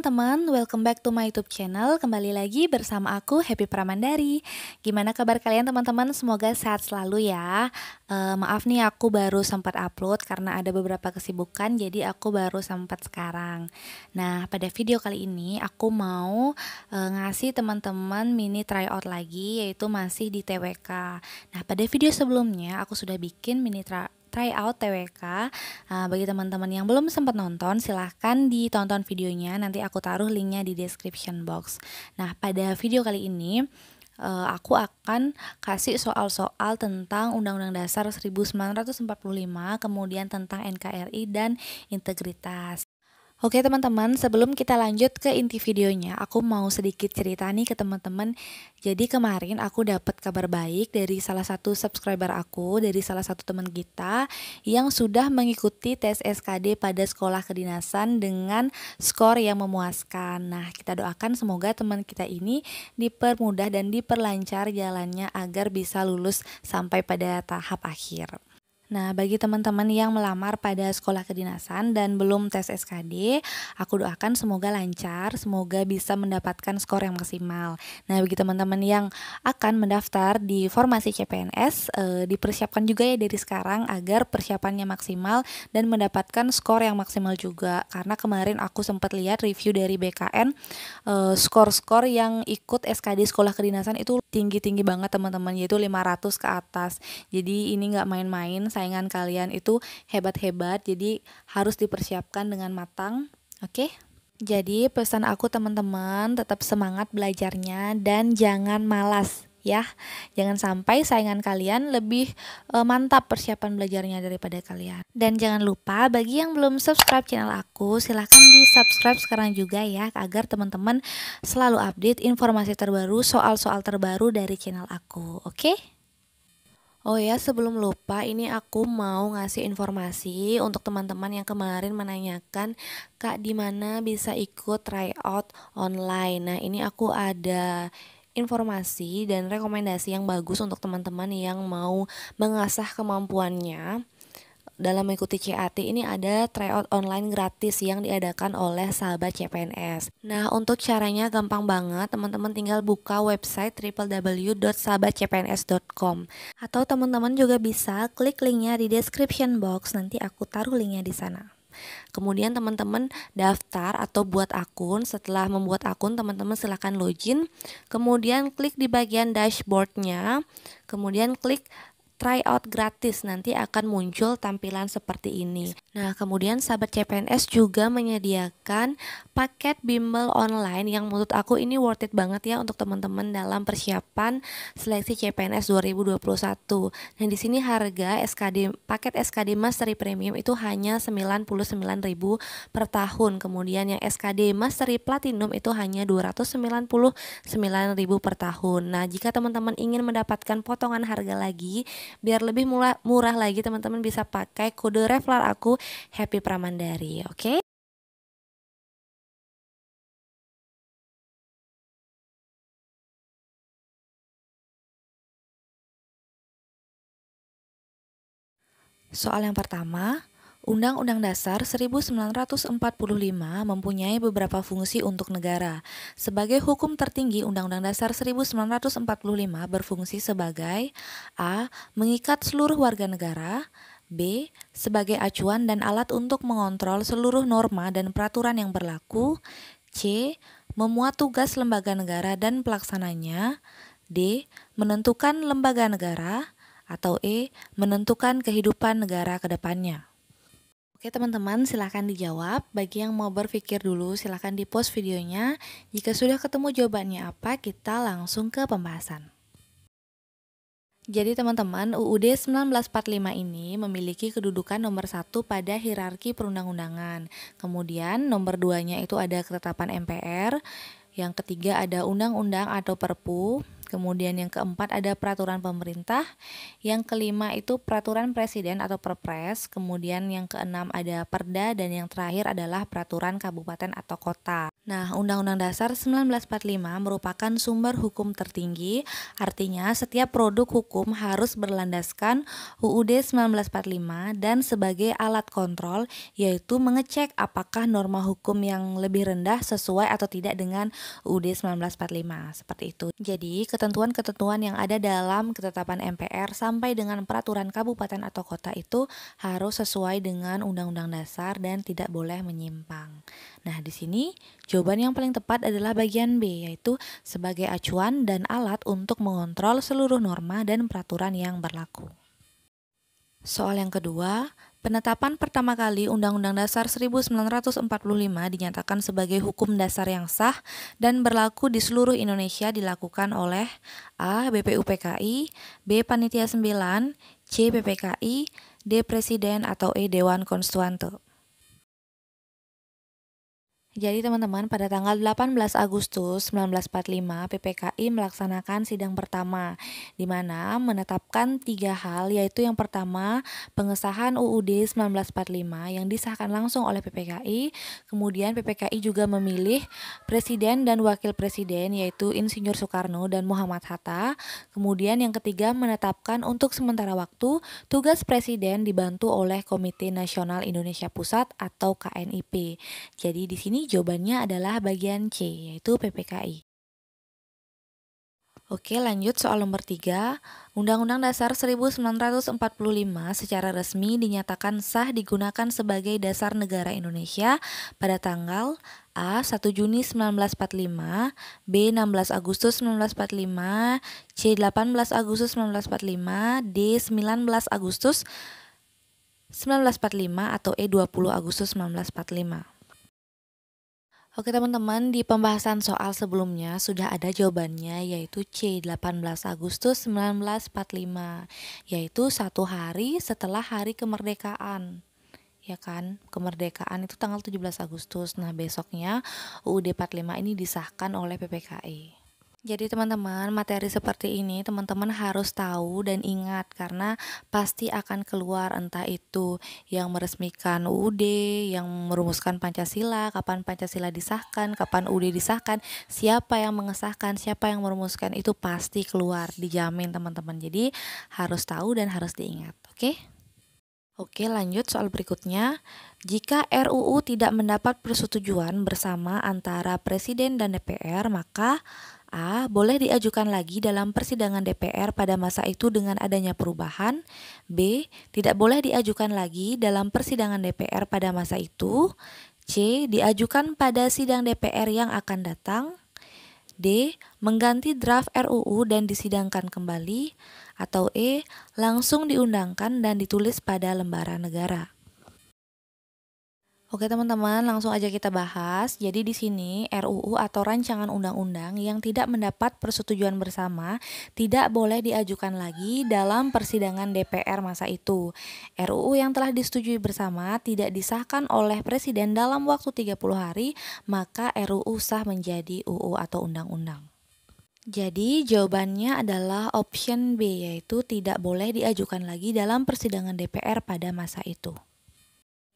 teman-teman, welcome back to my YouTube channel. Kembali lagi bersama aku Happy Pramandari. Gimana kabar kalian teman-teman? Semoga sehat selalu ya. Maaf nih aku baru sempat upload karena ada beberapa kesibukan, jadi aku baru sempat sekarang. Nah, pada video kali ini aku mau ngasih teman-teman mini tryout lagi, yaitu masih di TWK. Nah, pada video sebelumnya aku sudah bikin mini tryout TWK. Bagi teman-teman yang belum sempat nonton, silahkan ditonton videonya, nanti aku taruh linknya di description box. Nah, pada video kali ini aku akan kasih soal-soal tentang Undang-Undang Dasar 1945, kemudian tentang NKRI dan integritas. Oke teman-teman, sebelum kita lanjut ke inti videonya, aku mau sedikit cerita nih ke teman-teman. Jadi kemarin aku dapat kabar baik dari salah satu subscriber aku, dari salah satu teman kita yang sudah mengikuti tes SKD pada sekolah kedinasan dengan skor yang memuaskan. Nah, kita doakan semoga teman kita ini dipermudah dan diperlancar jalannya agar bisa lulus sampai pada tahap akhir. Nah, bagi teman-teman yang melamar pada sekolah kedinasan dan belum tes SKD, aku doakan semoga lancar, semoga bisa mendapatkan skor yang maksimal. Nah, bagi teman-teman yang akan mendaftar di formasi CPNS, dipersiapkan juga ya dari sekarang agar persiapannya maksimal dan mendapatkan skor yang maksimal juga. Karena kemarin aku sempat lihat review dari BKN, skor-skor yang ikut SKD sekolah kedinasan itu tinggi-tinggi banget teman-teman, yaitu 500 ke atas. Jadi ini nggak main-main, saingan kalian itu hebat-hebat, jadi harus dipersiapkan dengan matang. Oke? Jadi pesan aku teman-teman, tetap semangat belajarnya dan jangan malas ya. Jangan sampai saingan kalian lebih mantap persiapan belajarnya daripada kalian. Dan jangan lupa bagi yang belum subscribe channel aku, silahkan di subscribe sekarang juga ya, agar teman-teman selalu update informasi terbaru, soal-soal terbaru dari channel aku. Oke? Oh ya, sebelum lupa, ini aku mau ngasih informasi untuk teman-teman yang kemarin menanyakan, Kak, di mana bisa ikut tryout online. Nah, ini aku ada informasi dan rekomendasi yang bagus untuk teman-teman yang mau mengasah kemampuannya. Dalam mengikuti CAT ini ada tryout online gratis yang diadakan oleh sahabat CPNS. Nah, untuk caranya gampang banget, teman-teman tinggal buka website www.sahabatcpns.com, atau teman-teman juga bisa klik linknya di description box, nanti aku taruh linknya di sana. Kemudian teman-teman daftar atau buat akun. Setelah membuat akun, teman-teman silahkan login, kemudian klik di bagian dashboardnya, kemudian klik tryout gratis, nanti akan muncul tampilan seperti ini. Nah, kemudian sahabat CPNS juga menyediakan paket bimbel online yang menurut aku ini worth it banget ya untuk teman-teman dalam persiapan seleksi CPNS 2021. Nah, di sini harga paket SKD Mastery Premium itu hanya 99.000 per tahun. Kemudian yang SKD Mastery Platinum itu hanya 299.000 per tahun. Nah, jika teman-teman ingin mendapatkan potongan harga lagi, biar lebih murah lagi, teman-teman bisa pakai kode referral aku Happy Pramandari. Oke? Soal yang pertama, Undang-Undang Dasar 1945 mempunyai beberapa fungsi untuk negara. Sebagai hukum tertinggi, Undang-Undang Dasar 1945 berfungsi sebagai A. Mengikat seluruh warga negara, B. Sebagai acuan dan alat untuk mengontrol seluruh norma dan peraturan yang berlaku, C. Memuat tugas lembaga negara dan pelaksananya, D. Menentukan lembaga negara, atau E. Menentukan kehidupan negara ke depannya. Oke teman-teman, silahkan dijawab. Bagi yang mau berpikir dulu, silahkan di pause videonya. Jika sudah ketemu jawabannya apa, kita langsung ke pembahasan. Jadi teman-teman, UUD 1945 ini memiliki kedudukan nomor 1 pada hierarki perundang-undangan. Kemudian nomor 2-nya itu ada ketetapan MPR. Yang ketiga ada undang-undang atau Perpu. Kemudian yang keempat ada peraturan pemerintah. Yang kelima itu peraturan presiden atau perpres. Kemudian yang keenam ada perda dan yang terakhir adalah peraturan kabupaten atau kota. Nah, Undang-Undang Dasar 1945 merupakan sumber hukum tertinggi, artinya setiap produk hukum harus berlandaskan UUD 1945 dan sebagai alat kontrol, yaitu mengecek apakah norma hukum yang lebih rendah sesuai atau tidak dengan UUD 1945, seperti itu. Jadi, ketentuan-ketentuan yang ada dalam ketetapan MPR sampai dengan peraturan kabupaten atau kota itu harus sesuai dengan Undang-Undang Dasar dan tidak boleh menyimpang. Nah, di sini jawaban yang paling tepat adalah bagian B, yaitu sebagai acuan dan alat untuk mengontrol seluruh norma dan peraturan yang berlaku. Soal yang kedua, penetapan pertama kali Undang-Undang Dasar 1945 dinyatakan sebagai hukum dasar yang sah dan berlaku di seluruh Indonesia dilakukan oleh A. BPUPKI, B. Panitia 9, C. PPKI, D. Presiden atau E. Dewan Konstituante. Jadi teman-teman, pada tanggal 18 Agustus 1945 PPKI melaksanakan sidang pertama di mana menetapkan 3 hal, yaitu yang pertama pengesahan UUD 1945 yang disahkan langsung oleh PPKI. Kemudian PPKI juga memilih presiden dan wakil presiden, yaitu Insinyur Soekarno dan Muhammad Hatta. Kemudian yang ketiga menetapkan untuk sementara waktu tugas presiden dibantu oleh Komite Nasional Indonesia Pusat atau KNIP. Jadi di sini jawabannya adalah bagian C, yaitu PPKI. Oke, lanjut soal nomor 3. Undang-Undang Dasar 1945 secara resmi dinyatakan sah digunakan sebagai dasar negara Indonesia pada tanggal A. 1 Juni 1945, B. 16 Agustus 1945, C. 18 Agustus 1945, D. 19 Agustus 1945 atau E. 20 Agustus 1945. Oke teman-teman, di pembahasan soal sebelumnya sudah ada jawabannya, yaitu C. 18 Agustus 1945, yaitu 1 hari setelah hari kemerdekaan. Ya kan, kemerdekaan itu tanggal 17 Agustus. Nah, besoknya UUD 45 ini disahkan oleh PPKI. Jadi teman-teman, materi seperti ini teman-teman harus tahu dan ingat karena pasti akan keluar entah itu yang meresmikan UUD, yang merumuskan Pancasila, kapan Pancasila disahkan, kapan UUD disahkan, siapa yang mengesahkan, siapa yang merumuskan, itu pasti keluar, dijamin teman-teman. Jadi harus tahu dan harus diingat, oke? Oke, lanjut soal berikutnya. Jika RUU tidak mendapat persetujuan bersama antara Presiden dan DPR, maka A. Boleh diajukan lagi dalam persidangan DPR pada masa itu dengan adanya perubahan. B. Tidak boleh diajukan lagi dalam persidangan DPR pada masa itu. C. Diajukan pada sidang DPR yang akan datang. D. Mengganti draft RUU dan disidangkan kembali. Atau E. Langsung diundangkan dan ditulis pada lembaran negara. Oke teman-teman, langsung aja kita bahas. Jadi di sini RUU atau rancangan undang-undang yang tidak mendapat persetujuan bersama tidak boleh diajukan lagi dalam persidangan DPR masa itu. RUU yang telah disetujui bersama tidak disahkan oleh Presiden dalam waktu 30 hari, maka RUU sah menjadi UU atau undang-undang. Jadi jawabannya adalah option B, yaitu tidak boleh diajukan lagi dalam persidangan DPR pada masa itu.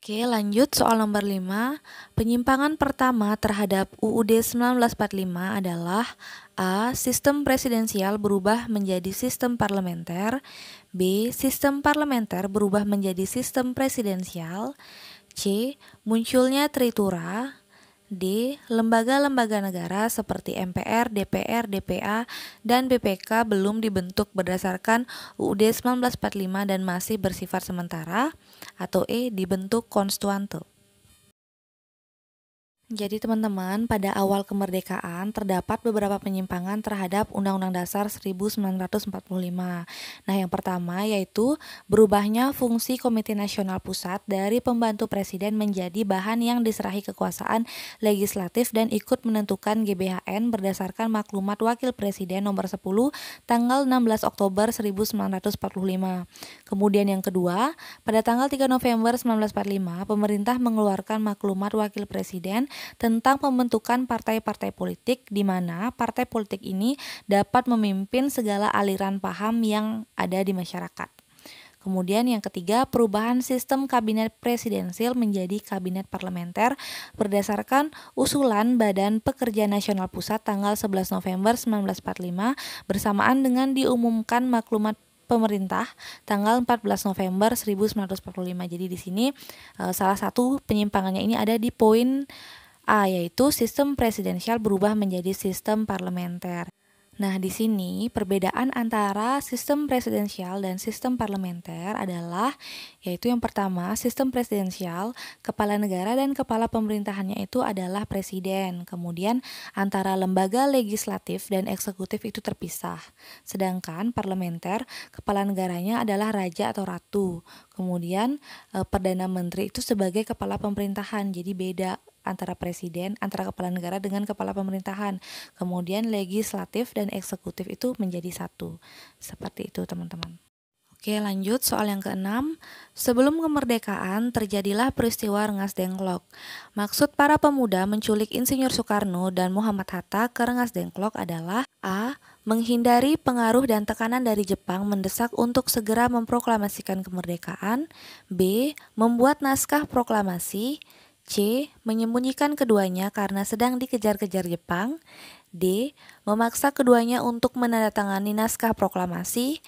Oke, lanjut soal nomor 5. Penyimpangan pertama terhadap UUD 1945 adalah A. Sistem presidensial berubah menjadi sistem parlementer. B. Sistem parlementer berubah menjadi sistem presidensial. C. Munculnya tritura. D. Lembaga-lembaga negara seperti MPR, DPR, DPA, dan BPK belum dibentuk berdasarkan UUD 1945 dan masih bersifat sementara. Atau E. Dibentuk konstituante. Jadi teman-teman, pada awal kemerdekaan terdapat beberapa penyimpangan terhadap Undang-Undang Dasar 1945. Nah, yang pertama yaitu berubahnya fungsi Komite Nasional Pusat dari pembantu presiden menjadi bahan yang diserahi kekuasaan legislatif dan ikut menentukan GBHN berdasarkan maklumat Wakil Presiden nomor 10 tanggal 16 Oktober 1945. Kemudian yang kedua, pada tanggal 3 November 1945, pemerintah mengeluarkan maklumat Wakil Presiden tentang pembentukan partai-partai politik di mana partai politik ini dapat memimpin segala aliran paham yang ada di masyarakat. Kemudian yang ketiga, perubahan sistem kabinet presidensil menjadi kabinet parlementer berdasarkan usulan Badan Pekerja Nasional Pusat tanggal 11 November 1945 bersamaan dengan diumumkan maklumat pemerintah tanggal 14 November 1945. Jadi di sini salah satu penyimpangannya ini ada di poin A, yaitu sistem presidensial berubah menjadi sistem parlementer. Nah, di sini perbedaan antara sistem presidensial dan sistem parlementer adalah, yaitu yang pertama, sistem presidensial, kepala negara dan kepala pemerintahannya itu adalah presiden. Kemudian antara lembaga legislatif dan eksekutif itu terpisah. Sedangkan parlementer, kepala negaranya adalah raja atau ratu. Kemudian perdana menteri itu sebagai kepala pemerintahan, jadi beda antara presiden, antara kepala negara dengan kepala pemerintahan. Kemudian legislatif dan eksekutif itu menjadi satu. Seperti itu teman-teman. Oke, lanjut soal yang keenam. Sebelum kemerdekaan terjadilah peristiwa Rengas Dengklok. Maksud para pemuda menculik Insinyur Soekarno dan Muhammad Hatta ke Rengas Dengklok adalah A. Menghindari pengaruh dan tekanan dari Jepang mendesak untuk segera memproklamasikan kemerdekaan. B. Membuat naskah proklamasi. C. Menyembunyikan keduanya karena sedang dikejar-kejar Jepang. D. Memaksa keduanya untuk menandatangani naskah proklamasi.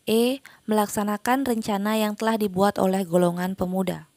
E. Melaksanakan rencana yang telah dibuat oleh golongan pemuda.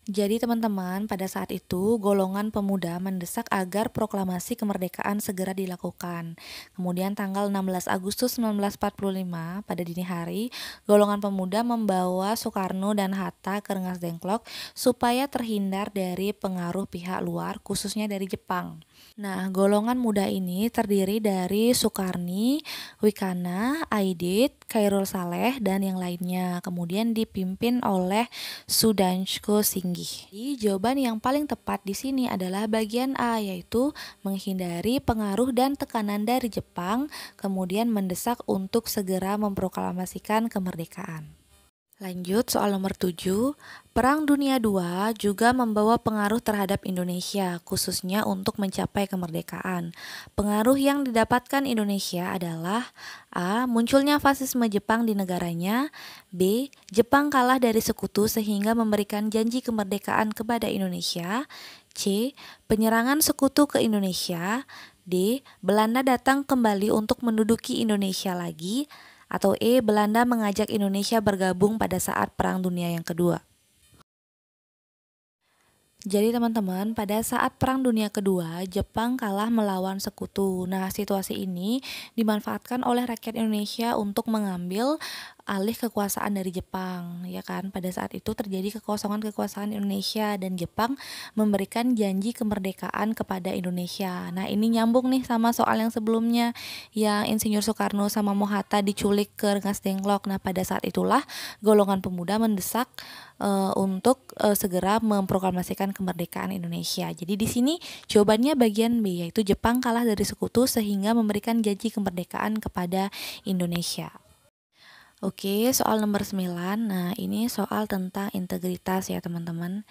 Jadi teman-teman, pada saat itu golongan pemuda mendesak agar proklamasi kemerdekaan segera dilakukan. Kemudian tanggal 16 Agustus 1945 pada dini hari, golongan pemuda membawa Soekarno dan Hatta ke Rengas Dengklok supaya terhindar dari pengaruh pihak luar, khususnya dari Jepang. Nah, golongan muda ini terdiri dari Sukarni, Wikana, Aidit, Khairul Saleh, dan yang lainnya. Kemudian dipimpin oleh Sudanshu Singgih. Jadi, jawaban yang paling tepat di sini adalah bagian A, yaitu menghindari pengaruh dan tekanan dari Jepang, kemudian mendesak untuk segera memproklamasikan kemerdekaan. Lanjut soal nomor 7, Perang Dunia II juga membawa pengaruh terhadap Indonesia, khususnya untuk mencapai kemerdekaan. Pengaruh yang didapatkan Indonesia adalah A. Munculnya fasisme Jepang di negaranya. B. Jepang kalah dari sekutu sehingga memberikan janji kemerdekaan kepada Indonesia. C. Penyerangan sekutu ke Indonesia. D. Belanda datang kembali untuk menduduki Indonesia lagi. Atau E. Belanda mengajak Indonesia bergabung pada saat Perang Dunia yang kedua. Jadi teman-teman, pada saat Perang Dunia Kedua, Jepang kalah melawan sekutu. Nah, situasi ini dimanfaatkan oleh rakyat Indonesia untuk mengambil alih kekuasaan dari Jepang, ya kan? Pada saat itu terjadi kekosongan kekuasaan Indonesia dan Jepang memberikan janji kemerdekaan kepada Indonesia. Nah, ini nyambung nih sama soal yang sebelumnya, yang Insinyur Soekarno sama Hatta diculik ke Rengas Dengklok. Nah, pada saat itulah golongan pemuda mendesak untuk segera memproklamasikan kemerdekaan Indonesia. Jadi di sini jawabannya bagian B, yaitu Jepang kalah dari sekutu sehingga memberikan janji kemerdekaan kepada Indonesia. Oke, soal nomor 9. Nah, ini soal tentang integritas ya teman-teman.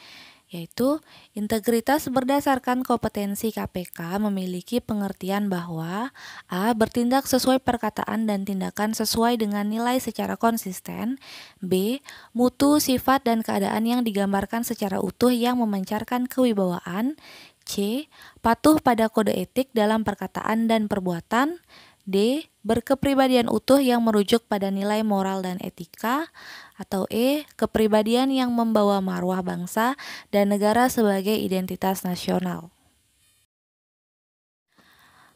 Yaitu integritas berdasarkan kompetensi KPK memiliki pengertian bahwa A. Bertindak sesuai perkataan dan tindakan sesuai dengan nilai secara konsisten. B. Mutu, sifat, dan keadaan yang digambarkan secara utuh yang memancarkan kewibawaan. C. Patuh pada kode etik dalam perkataan dan perbuatan. D. Berkepribadian utuh yang merujuk pada nilai moral dan etika. Atau E. Kepribadian yang membawa marwah bangsa dan negara sebagai identitas nasional.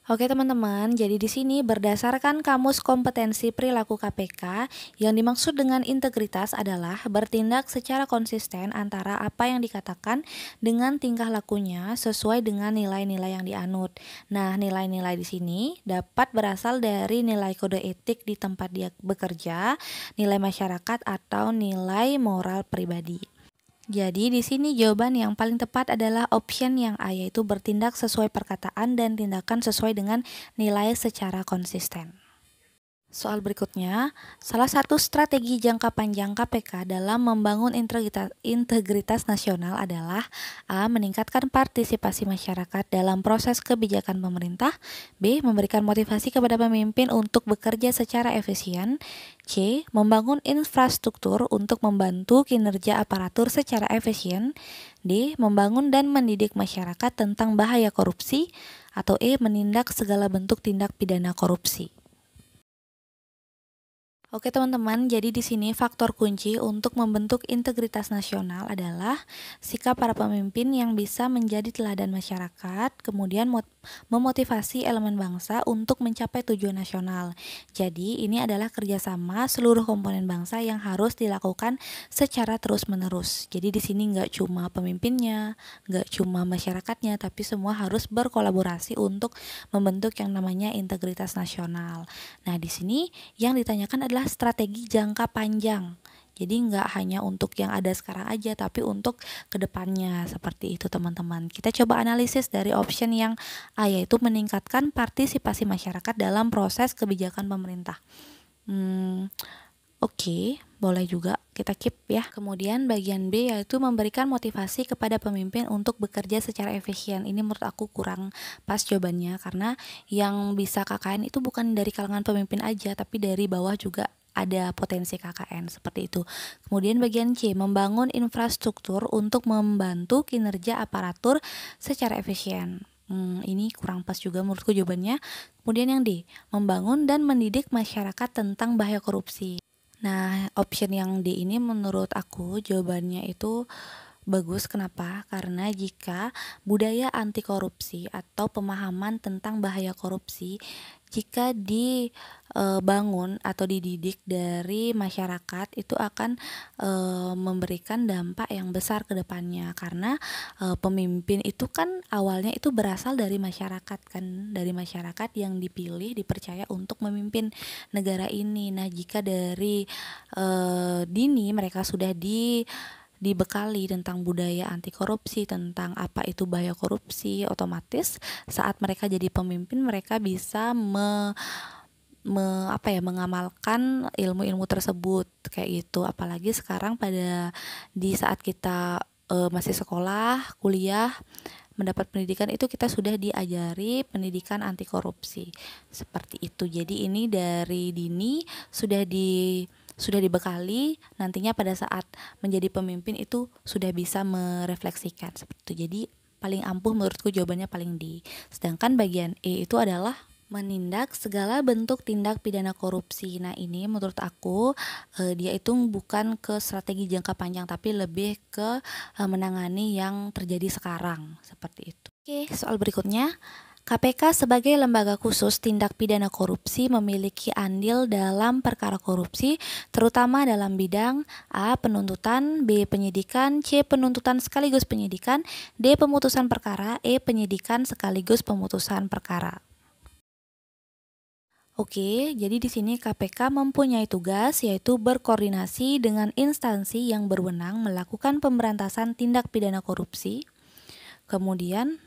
Oke teman-teman, jadi di sini berdasarkan Kamus Kompetensi Perilaku KPK, yang dimaksud dengan integritas adalah bertindak secara konsisten antara apa yang dikatakan dengan tingkah lakunya sesuai dengan nilai-nilai yang dianut. Nah, nilai-nilai di sini dapat berasal dari nilai kode etik di tempat dia bekerja, nilai masyarakat, atau nilai moral pribadi. Jadi di sini jawaban yang paling tepat adalah option yang A, yaitu bertindak sesuai perkataan dan tindakan sesuai dengan nilai secara konsisten. Soal berikutnya, salah satu strategi jangka panjang KPK dalam membangun integritas nasional adalah A. Meningkatkan partisipasi masyarakat dalam proses kebijakan pemerintah, B. Memberikan motivasi kepada pemimpin untuk bekerja secara efisien, C. Membangun infrastruktur untuk membantu kinerja aparatur secara efisien, D. Membangun dan mendidik masyarakat tentang bahaya korupsi, atau E. Menindak segala bentuk tindak pidana korupsi. Oke teman-teman, jadi di sini faktor kunci untuk membentuk integritas nasional adalah sikap para pemimpin yang bisa menjadi teladan masyarakat, kemudian memotivasi elemen bangsa untuk mencapai tujuan nasional. Jadi ini adalah kerjasama seluruh komponen bangsa yang harus dilakukan secara terus-menerus. Jadi di sini nggak cuma pemimpinnya, nggak cuma masyarakatnya, tapi semua harus berkolaborasi untuk membentuk yang namanya integritas nasional. Nah di sini yang ditanyakan adalah strategi jangka panjang. Jadi nggak hanya untuk yang ada sekarang aja, tapi untuk kedepannya seperti itu teman-teman. Kita coba analisis dari option yang A, yaitu meningkatkan partisipasi masyarakat dalam proses kebijakan pemerintah. Oke, boleh juga kita keep ya. Kemudian bagian B yaitu memberikan motivasi kepada pemimpin untuk bekerja secara efisien. Ini menurut aku kurang pas jawabannya, karena yang bisa KKN itu bukan dari kalangan pemimpin aja, tapi dari bawah juga ada potensi KKN seperti itu. Kemudian bagian C, membangun infrastruktur untuk membantu kinerja aparatur secara efisien. Ini kurang pas juga menurutku jawabannya. Kemudian yang D, membangun dan mendidik masyarakat tentang bahaya korupsi. Nah, option yang D ini menurut aku jawabannya itu bagus. Kenapa? Karena jika budaya anti korupsi atau pemahaman tentang bahaya korupsi, jika dibangun atau dididik dari masyarakat, itu akan memberikan dampak yang besar ke depannya. Karena pemimpin itu kan awalnya itu berasal dari masyarakat kan, dari masyarakat yang dipilih, dipercaya untuk memimpin negara ini. Nah, jika dari dini mereka sudah dibekali tentang budaya anti korupsi, tentang apa itu bahaya korupsi, otomatis saat mereka jadi pemimpin mereka bisa mengamalkan ilmu-ilmu tersebut kayak gitu. Apalagi sekarang di saat kita masih sekolah, kuliah, mendapat pendidikan itu kita sudah diajari pendidikan anti korupsi seperti itu. Jadi ini dari dini sudah dibekali, nantinya pada saat menjadi pemimpin itu sudah bisa merefleksikan seperti itu. Jadi paling ampuh menurutku jawabannya paling D. Sedangkan bagian E itu adalah menindak segala bentuk tindak pidana korupsi. Nah ini menurut aku dia itu bukan ke strategi jangka panjang, tapi lebih ke menangani yang terjadi sekarang seperti itu. Oke, soal berikutnya, KPK sebagai lembaga khusus tindak pidana korupsi memiliki andil dalam perkara korupsi, terutama dalam bidang A. Penuntutan, B. Penyidikan, C. Penuntutan sekaligus penyidikan, D. Pemutusan perkara, E. Penyidikan sekaligus pemutusan perkara. Oke, jadi di sini KPK mempunyai tugas yaitu berkoordinasi dengan instansi yang berwenang melakukan pemberantasan tindak pidana korupsi, kemudian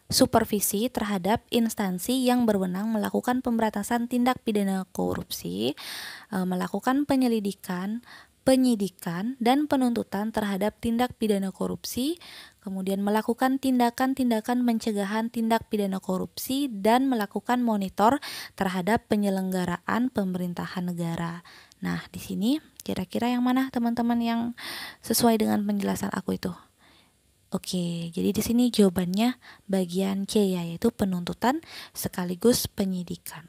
supervisi terhadap instansi yang berwenang melakukan pemberantasan tindak pidana korupsi, melakukan penyelidikan, penyidikan, dan penuntutan terhadap tindak pidana korupsi, kemudian melakukan tindakan-tindakan pencegahan tindak pidana korupsi, dan melakukan monitor terhadap penyelenggaraan pemerintahan negara. Nah, di sini kira-kira yang mana teman-teman yang sesuai dengan penjelasan aku itu? Oke, jadi di sini jawabannya bagian C, yaitu penuntutan sekaligus penyidikan.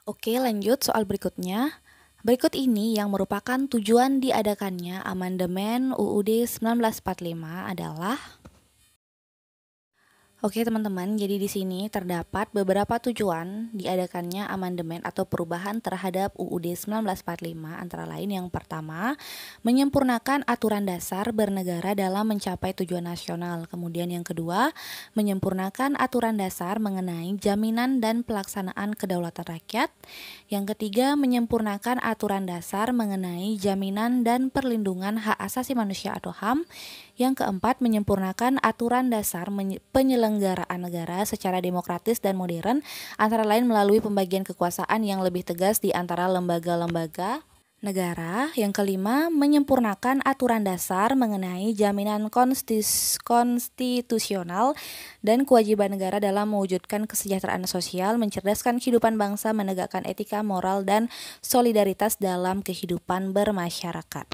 Oke, lanjut soal berikutnya. Berikut ini yang merupakan tujuan diadakannya amandemen UUD 1945 adalah. Oke teman-teman, jadi di sini terdapat beberapa tujuan diadakannya amandemen atau perubahan terhadap UUD 1945, antara lain yang pertama, menyempurnakan aturan dasar bernegara dalam mencapai tujuan nasional. Kemudian yang kedua, menyempurnakan aturan dasar mengenai jaminan dan pelaksanaan kedaulatan rakyat. Yang ketiga, menyempurnakan aturan dasar mengenai jaminan dan perlindungan hak asasi manusia atau HAM. Yang keempat, menyempurnakan aturan dasar penyelenggaraan negara secara demokratis dan modern, antara lain melalui pembagian kekuasaan yang lebih tegas di antara lembaga-lembaga negara. Yang kelima, menyempurnakan aturan dasar mengenai jaminan konstitusional dan kewajiban negara dalam mewujudkan kesejahteraan sosial, mencerdaskan kehidupan bangsa, menegakkan etika, moral, dan solidaritas dalam kehidupan bermasyarakat.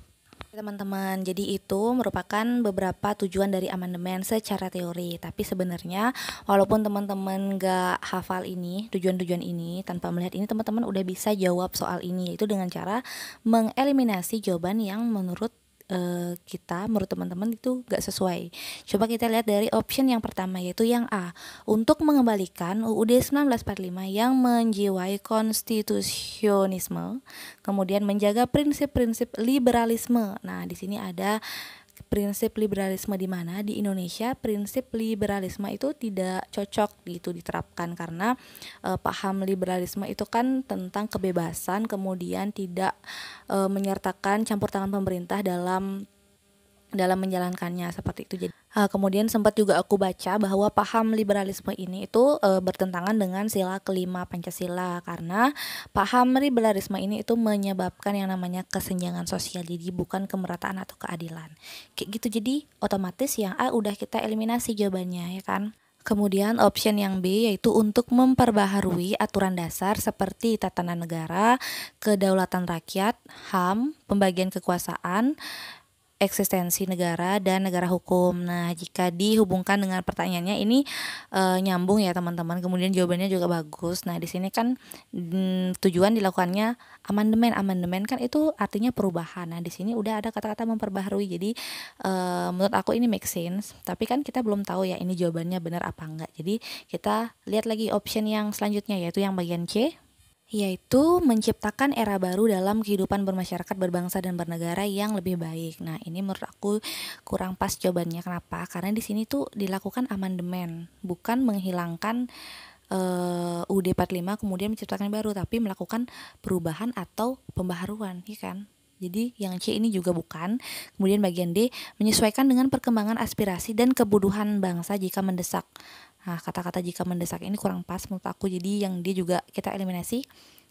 Teman-teman, jadi itu merupakan beberapa tujuan dari amandemen secara teori. Tapi sebenarnya walaupun teman-teman gak hafal ini, tujuan-tujuan ini, tanpa melihat ini teman-teman udah bisa jawab soal ini, yaitu dengan cara mengeliminasi jawaban yang menurut menurut teman-teman itu gak sesuai. Coba kita lihat dari option yang pertama, yaitu yang A, untuk mengembalikan UUD 1945 yang menjiwai konstitusionisme, kemudian menjaga prinsip-prinsip liberalisme. Nah, di sini ada prinsip liberalisme, di mana di Indonesia prinsip liberalisme itu tidak cocok gitu diterapkan karena paham liberalisme itu kan tentang kebebasan, kemudian tidak menyertakan campur tangan pemerintah dalam menjalankannya, seperti itu. Jadi kemudian sempat juga aku baca bahwa paham liberalisme ini itu bertentangan dengan sila kelima Pancasila, karena paham liberalisme ini itu menyebabkan yang namanya kesenjangan sosial, jadi bukan kemerataan atau keadilan kayak gitu. Jadi otomatis yang A udah kita eliminasi jawabannya, ya kan. Kemudian option yang B, yaitu untuk memperbaharui aturan dasar seperti tatanan negara, kedaulatan rakyat, HAM, pembagian kekuasaan, eksistensi negara, dan negara hukum. Nah, jika dihubungkan dengan pertanyaannya ini nyambung ya teman-teman. Kemudian jawabannya juga bagus. Nah, di sini kan tujuan dilakukannya amandemen. Amandemen kan itu artinya perubahan. Nah, di sini udah ada kata-kata memperbaharui. Jadi menurut aku ini make sense. Tapi kan kita belum tahu ya ini jawabannya benar apa enggak. Jadi kita lihat lagi option yang selanjutnya, yaitu yang bagian C, yaitu menciptakan era baru dalam kehidupan bermasyarakat, berbangsa, dan bernegara yang lebih baik. Nah, ini menurut aku kurang pas jawabannya. Kenapa? Karena di sini tuh dilakukan amandemen, bukan menghilangkan UUD 45 kemudian menciptakan baru, tapi melakukan perubahan atau pembaharuan, ya kan? Jadi yang C ini juga bukan. Kemudian bagian D, menyesuaikan dengan perkembangan aspirasi dan kebutuhan bangsa jika mendesak. Nah, kata-kata jika mendesak ini kurang pas menurut aku, jadi yang D juga kita eliminasi.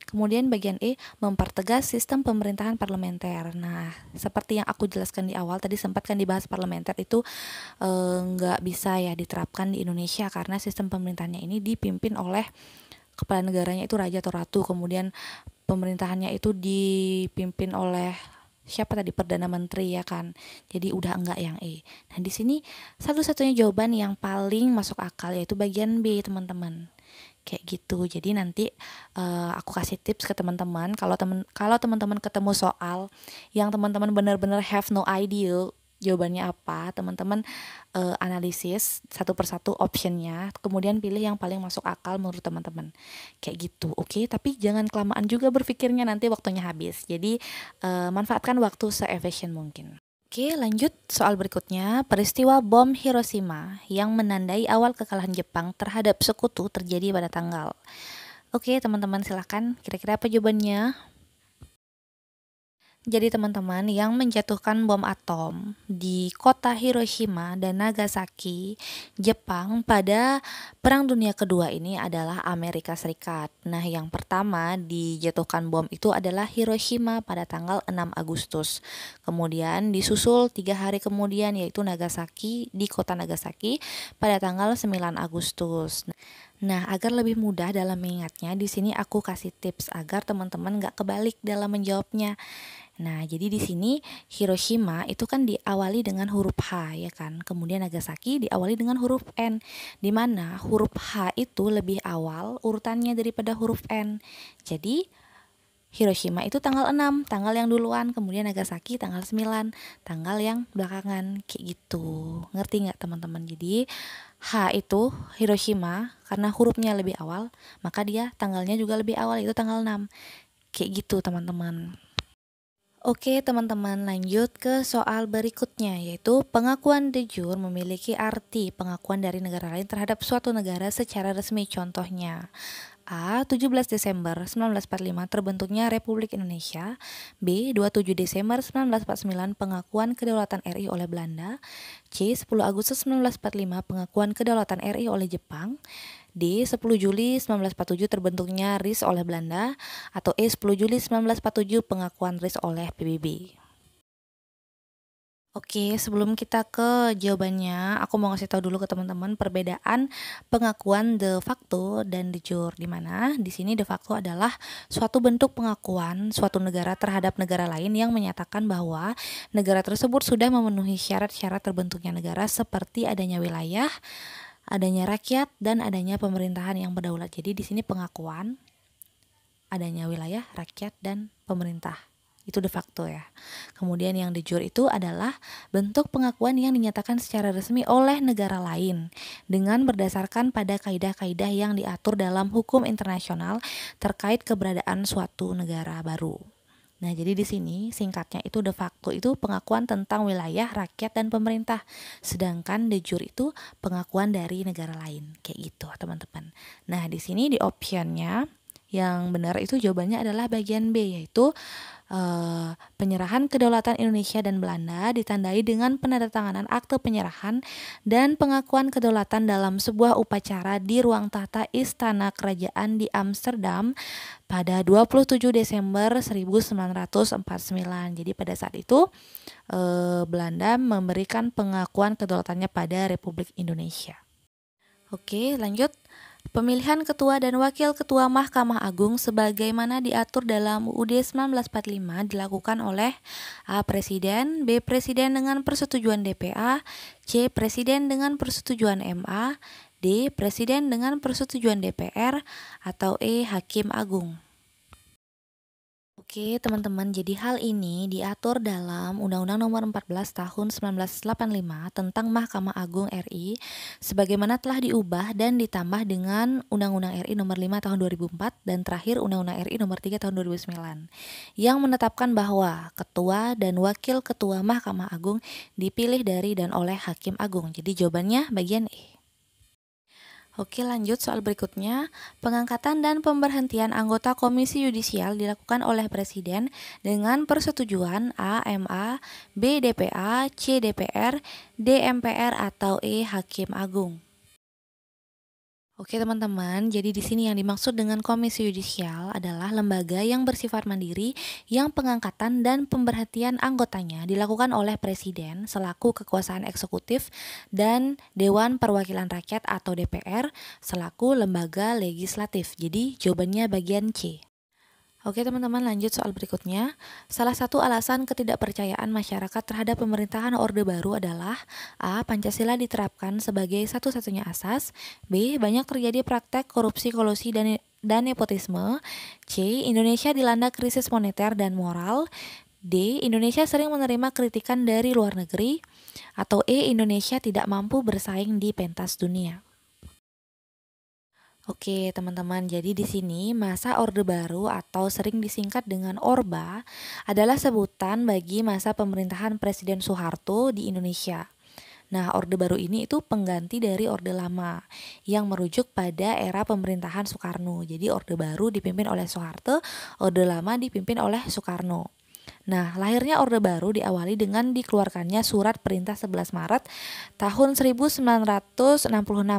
Kemudian bagian E, mempertegas sistem pemerintahan parlementer. Nah, seperti yang aku jelaskan di awal tadi, sempat kan dibahas parlementer itu nggak bisa ya diterapkan di Indonesia karena sistem pemerintahannya ini dipimpin oleh kepala negaranya itu raja atau ratu, kemudian pemerintahannya itu dipimpin oleh siapa tadi, perdana menteri, ya kan. Jadi udah enggak yang E. Nah, di sini satu-satunya jawaban yang paling masuk akal yaitu bagian B, teman-teman. Kayak gitu. Jadi nanti aku kasih tips ke teman-teman, kalau teman-teman ketemu soal yang teman-teman benar-benar have no idea jawabannya apa, teman-teman analisis satu persatu optionnya, kemudian pilih yang paling masuk akal menurut teman-teman, kayak gitu. Oke, tapi jangan kelamaan juga berpikirnya, nanti waktunya habis. Jadi manfaatkan waktu se-efisien mungkin. Oke, lanjut soal berikutnya. Peristiwa bom Hiroshima yang menandai awal kekalahan Jepang terhadap sekutu terjadi pada tanggal. Oke, teman-teman silakan. Kira-kira apa jawabannya? Jadi teman-teman, yang menjatuhkan bom atom di kota Hiroshima dan Nagasaki, Jepang pada Perang Dunia Kedua ini adalah Amerika Serikat. Nah, yang pertama dijatuhkan bom itu adalah Hiroshima pada tanggal 6 Agustus. Kemudian disusul 3 hari kemudian yaitu Nagasaki, di kota Nagasaki pada tanggal 9 Agustus. Nah, agar lebih mudah dalam mengingatnya, di sini aku kasih tips agar teman-teman nggak kebalik dalam menjawabnya. Nah, jadi di sini Hiroshima itu kan diawali dengan huruf H, ya kan. Kemudian Nagasaki diawali dengan huruf N, di mana huruf H itu lebih awal urutannya daripada huruf N. Jadi Hiroshima itu tanggal 6, tanggal yang duluan, kemudian Nagasaki tanggal 9, tanggal yang belakangan, kayak gitu. Ngerti nggak teman-teman? Jadi H itu Hiroshima karena hurufnya lebih awal, maka dia tanggalnya juga lebih awal, itu tanggal 6. Kayak gitu teman-teman. Oke teman-teman, lanjut ke soal berikutnya, yaitu pengakuan de jure memiliki arti pengakuan dari negara lain terhadap suatu negara secara resmi. Contohnya, A. 17 Desember 1945 terbentuknya Republik Indonesia. B. 27 Desember 1949 pengakuan kedaulatan RI oleh Belanda. C. 10 Agustus 1945 pengakuan kedaulatan RI oleh Jepang. D. 10 Juli 1947 terbentuknya RIS oleh Belanda. Atau E. 10 Juli 1947 pengakuan RIS oleh PBB. Oke, sebelum kita ke jawabannya, aku mau ngasih tahu dulu ke teman-teman perbedaan pengakuan de facto dan de jure. Di mana di sini de facto adalah suatu bentuk pengakuan suatu negara terhadap negara lain yang menyatakan bahwa negara tersebut sudah memenuhi syarat-syarat terbentuknya negara seperti adanya wilayah, adanya rakyat, dan adanya pemerintahan yang berdaulat. Jadi di sini pengakuan adanya wilayah, rakyat, dan pemerintah. Itu de facto ya. Kemudian yang de jure itu adalah bentuk pengakuan yang dinyatakan secara resmi oleh negara lain dengan berdasarkan pada kaidah-kaidah yang diatur dalam hukum internasional terkait keberadaan suatu negara baru. Nah, jadi di sini singkatnya itu de facto itu pengakuan tentang wilayah, rakyat, dan pemerintah. Sedangkan de jure itu pengakuan dari negara lain. Kayak gitu, teman-teman. Nah, di sini di optionnya yang benar itu jawabannya adalah bagian B, yaitu penyerahan kedaulatan Indonesia dan Belanda ditandai dengan penandatanganan akte penyerahan dan pengakuan kedaulatan dalam sebuah upacara di ruang tahta Istana Kerajaan di Amsterdam pada 27 Desember 1949. Jadi pada saat itu Belanda memberikan pengakuan kedaulatannya pada Republik Indonesia. Oke, lanjut. Pemilihan ketua dan wakil ketua Mahkamah Agung sebagaimana diatur dalam UUD 1945 dilakukan oleh A. Presiden, B. Presiden dengan persetujuan DPA, C. Presiden dengan persetujuan MA, D. Presiden dengan persetujuan DPR, atau E. Hakim Agung. Oke, teman-teman, jadi hal ini diatur dalam Undang-Undang Nomor 14 Tahun 1985 tentang Mahkamah Agung RI sebagaimana telah diubah dan ditambah dengan Undang-Undang RI Nomor 5 Tahun 2004 dan terakhir Undang-Undang RI Nomor 3 Tahun 2009 yang menetapkan bahwa ketua dan wakil ketua Mahkamah Agung dipilih dari dan oleh Hakim Agung. Jadi jawabannya bagian E. Oke, lanjut soal berikutnya. Pengangkatan dan pemberhentian anggota Komisi Yudisial dilakukan oleh Presiden dengan persetujuan A. MA, B. DPA, C. DPR, D. MPR, atau E. Hakim Agung. Oke, teman-teman, jadi di sini yang dimaksud dengan Komisi Yudisial adalah lembaga yang bersifat mandiri yang pengangkatan dan pemberhentian anggotanya dilakukan oleh Presiden selaku kekuasaan eksekutif dan Dewan Perwakilan Rakyat atau DPR selaku lembaga legislatif. Jadi jawabannya bagian C. Oke, teman-teman, lanjut soal berikutnya. Salah satu alasan ketidakpercayaan masyarakat terhadap pemerintahan Orde Baru adalah A. Pancasila diterapkan sebagai satu-satunya asas, B. Banyak terjadi praktek korupsi, kolusi, dan nepotisme, C. Indonesia dilanda krisis moneter dan moral, D. Indonesia sering menerima kritikan dari luar negeri, atau E. Indonesia tidak mampu bersaing di pentas dunia. Oke, teman-teman, jadi di sini masa Orde Baru atau sering disingkat dengan Orba adalah sebutan bagi masa pemerintahan Presiden Soeharto di Indonesia. Nah, Orde Baru ini itu pengganti dari Orde Lama yang merujuk pada era pemerintahan Soekarno. Jadi Orde Baru dipimpin oleh Soeharto, Orde Lama dipimpin oleh Soekarno. Nah, lahirnya Orde Baru diawali dengan dikeluarkannya Surat Perintah 11 Maret tahun 1966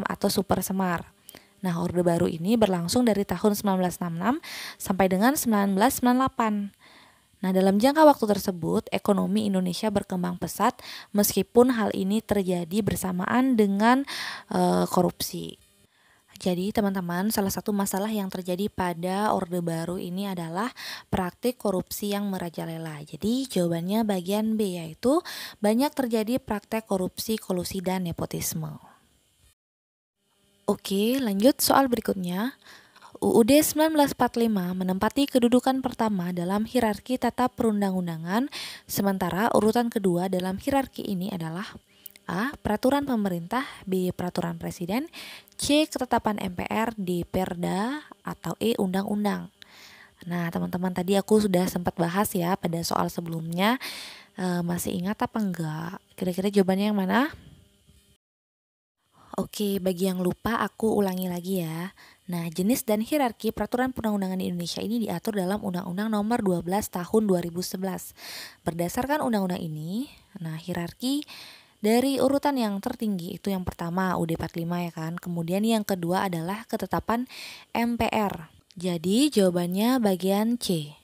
atau Super Semar. Nah, Orde Baru ini berlangsung dari tahun 1966 sampai dengan 1998. Nah, dalam jangka waktu tersebut, ekonomi Indonesia berkembang pesat meskipun hal ini terjadi bersamaan dengan korupsi. Jadi, teman-teman, salah satu masalah yang terjadi pada Orde Baru ini adalah praktik korupsi yang merajalela. Jadi, jawabannya bagian B, yaitu banyak terjadi praktek korupsi, kolusi, dan nepotisme. Oke, lanjut soal berikutnya. UUD 1945 menempati kedudukan pertama dalam hierarki tata perundang-undangan, sementara urutan kedua dalam hierarki ini adalah A. Peraturan pemerintah, B. Peraturan presiden, C. Ketetapan MPR, D. Perda, atau E. Undang-undang. Nah, teman-teman, tadi aku sudah sempat bahas ya pada soal sebelumnya. Masih ingat apa enggak? Kira-kira jawabannya yang mana? Oke, bagi yang lupa aku ulangi lagi ya. Nah, jenis dan hierarki peraturan perundang-undangan di Indonesia ini diatur dalam Undang-Undang Nomor 12 Tahun 2011. Berdasarkan undang-undang ini, nah hierarki dari urutan yang tertinggi itu yang pertama UUD 45 ya kan. Kemudian yang kedua adalah ketetapan MPR. Jadi jawabannya bagian C.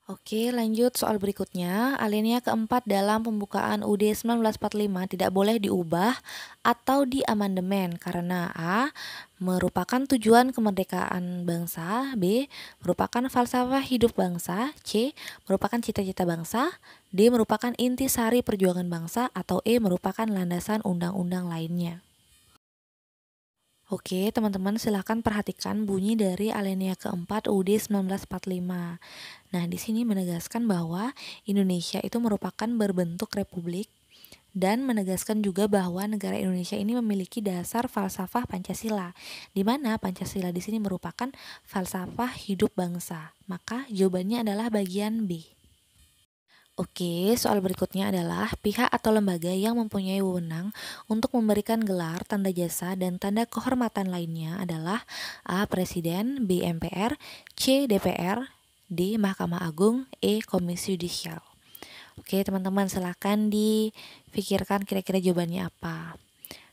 Oke, lanjut soal berikutnya. Alinea keempat dalam pembukaan UUD 1945 tidak boleh diubah atau diamandemen karena A. merupakan tujuan kemerdekaan bangsa, B. merupakan falsafah hidup bangsa, C. merupakan cita-cita bangsa, D. merupakan intisari perjuangan bangsa, atau E. merupakan landasan undang-undang lainnya. Oke, teman-teman silahkan perhatikan bunyi dari alinea keempat UUD 1945. Nah, di sini menegaskan bahwa Indonesia itu merupakan berbentuk republik dan menegaskan juga bahwa negara Indonesia ini memiliki dasar falsafah Pancasila, di mana Pancasila di sini merupakan falsafah hidup bangsa. Maka jawabannya adalah bagian B. Oke, soal berikutnya adalah pihak atau lembaga yang mempunyai wewenang untuk memberikan gelar, tanda jasa, dan tanda kehormatan lainnya adalah A. Presiden, B. MPR, C. DPR, D. Mahkamah Agung, E. Komisi Yudisial. Oke, teman-teman silahkan dipikirkan kira-kira jawabannya apa.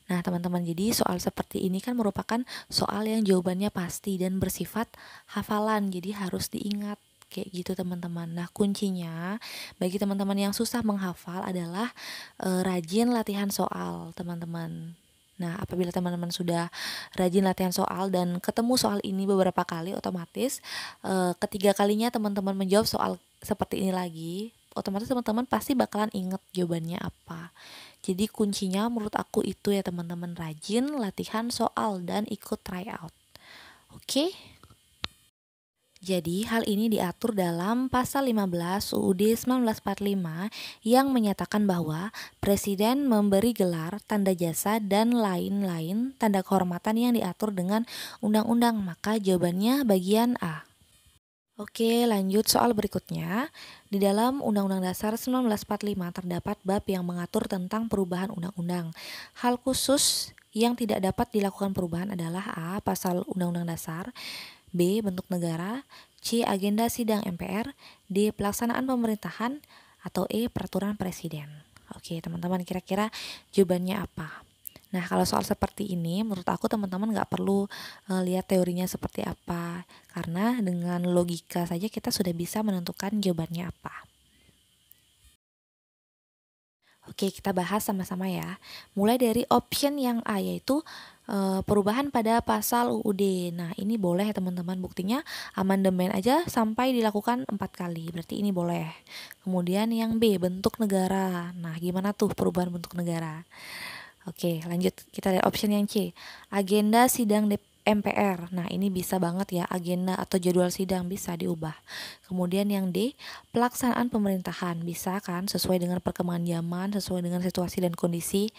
Nah, teman-teman, jadi soal seperti ini kan merupakan soal yang jawabannya pasti dan bersifat hafalan, jadi harus diingat. Kayak gitu teman-teman. Nah, kuncinya bagi teman-teman yang susah menghafal adalah rajin latihan soal teman-teman. Nah, apabila teman-teman sudah rajin latihan soal dan ketemu soal ini beberapa kali, otomatis ketiga kalinya teman-teman menjawab soal seperti ini lagi, otomatis teman-teman pasti bakalan inget jawabannya apa. Jadi kuncinya menurut aku itu ya teman-teman, rajin latihan soal dan ikut try out. Oke? Jadi hal ini diatur dalam pasal 15 UUD 1945 yang menyatakan bahwa Presiden memberi gelar, tanda jasa, dan lain-lain tanda kehormatan yang diatur dengan undang-undang. Maka jawabannya bagian A. Oke, lanjut soal berikutnya. Di dalam Undang-Undang Dasar 1945 terdapat bab yang mengatur tentang perubahan undang-undang. Hal khusus yang tidak dapat dilakukan perubahan adalah A. Pasal Undang-Undang Dasar, B. Bentuk negara, C. Agenda sidang MPR, D. Pelaksanaan pemerintahan, atau E. Peraturan Presiden. Oke, teman-teman kira-kira jawabannya apa? Nah, kalau soal seperti ini, menurut aku teman-teman nggak perlu lihat teorinya seperti apa, karena dengan logika saja kita sudah bisa menentukan jawabannya apa. Oke, kita bahas sama-sama ya. Mulai dari option yang A, yaitu perubahan pada pasal UUD. Nah, ini boleh ya teman-teman, buktinya amandemen aja sampai dilakukan 4 kali, berarti ini boleh. Kemudian yang B, bentuk negara. Nah, gimana tuh perubahan bentuk negara? Oke, lanjut kita lihat option yang C. Agenda sidang MPR. Nah, ini bisa banget ya, agenda atau jadwal sidang bisa diubah. Kemudian yang D, pelaksanaan pemerintahan. Bisa kan, sesuai dengan perkembangan zaman, sesuai dengan situasi dan kondisi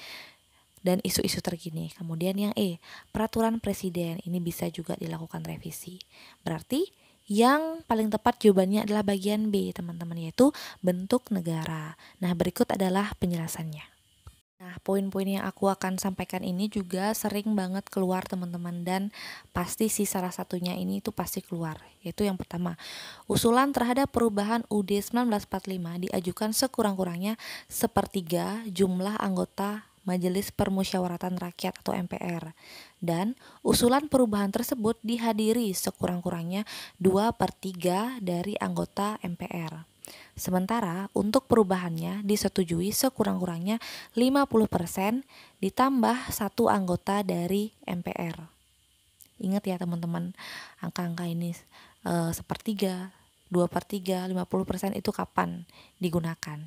dan isu-isu terkini. Kemudian yang E, peraturan presiden. Ini bisa juga dilakukan revisi. Berarti yang paling tepat jawabannya adalah bagian B, teman-teman, yaitu bentuk negara. Nah, berikut adalah penjelasannya. Nah, poin-poin yang aku akan sampaikan ini juga sering banget keluar teman-teman, dan pasti sih salah satunya ini itu pasti keluar. Yaitu yang pertama, usulan terhadap perubahan UUD 1945 diajukan sekurang-kurangnya sepertiga jumlah anggota Majelis Permusyawaratan Rakyat atau MPR. Dan usulan perubahan tersebut dihadiri sekurang-kurangnya 2/3 dari anggota MPR. Sementara untuk perubahannya disetujui sekurang-kurangnya 50% ditambah 1 anggota dari MPR. Ingat ya teman-teman, angka-angka ini sepertiga, 2/3, 50% itu kapan digunakan.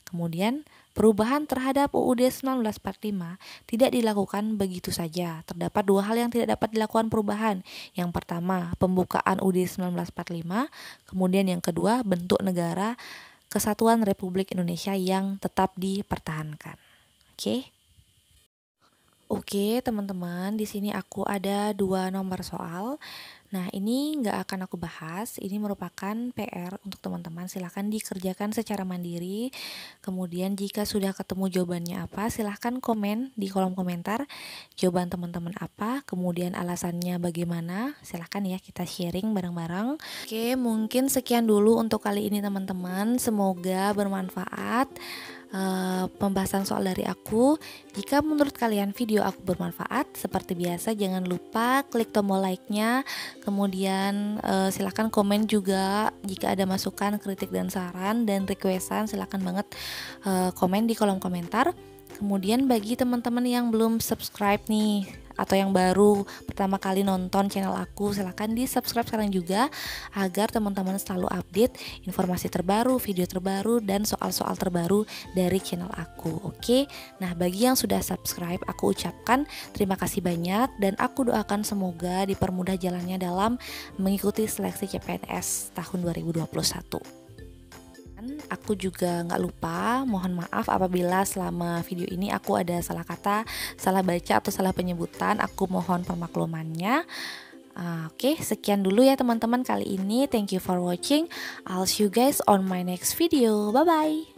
Kemudian perubahan terhadap UUD 1945 tidak dilakukan begitu saja. Terdapat 2 hal yang tidak dapat dilakukan perubahan. Yang pertama, pembukaan UUD 1945, kemudian yang kedua, bentuk negara Kesatuan Republik Indonesia yang tetap dipertahankan. Oke. Oke, teman-teman, di sini aku ada dua nomor soal. Nah, ini nggak akan aku bahas. Ini merupakan PR untuk teman-teman. Silahkan dikerjakan secara mandiri. Kemudian, jika sudah ketemu jawabannya apa, silahkan komen di kolom komentar. Jawaban teman-teman apa, kemudian alasannya bagaimana. Silahkan ya, kita sharing bareng-bareng. Oke, mungkin sekian dulu untuk kali ini, teman-teman. Semoga bermanfaat. Pembahasan soal dari aku. Jika menurut kalian video aku bermanfaat, seperti biasa jangan lupa klik tombol like-nya. Kemudian silahkan komen juga jika ada masukan, kritik dan saran dan requestan, silahkan banget komen di kolom komentar. Kemudian bagi teman-teman yang belum subscribe nih atau yang baru pertama kali nonton channel aku, silahkan di subscribe sekarang juga agar teman-teman selalu update informasi terbaru, video terbaru, dan soal-soal terbaru dari channel aku. Oke, nah bagi yang sudah subscribe, aku ucapkan terima kasih banyak dan aku doakan semoga dipermudah jalannya dalam mengikuti seleksi CPNS tahun 2021. Aku juga nggak lupa, mohon maaf apabila selama video ini aku ada salah kata, salah baca atau salah penyebutan. Aku mohon permaklumannya. Oke, sekian dulu ya teman-teman kali ini. Thank you for watching. I'll see you guys on my next video. Bye bye.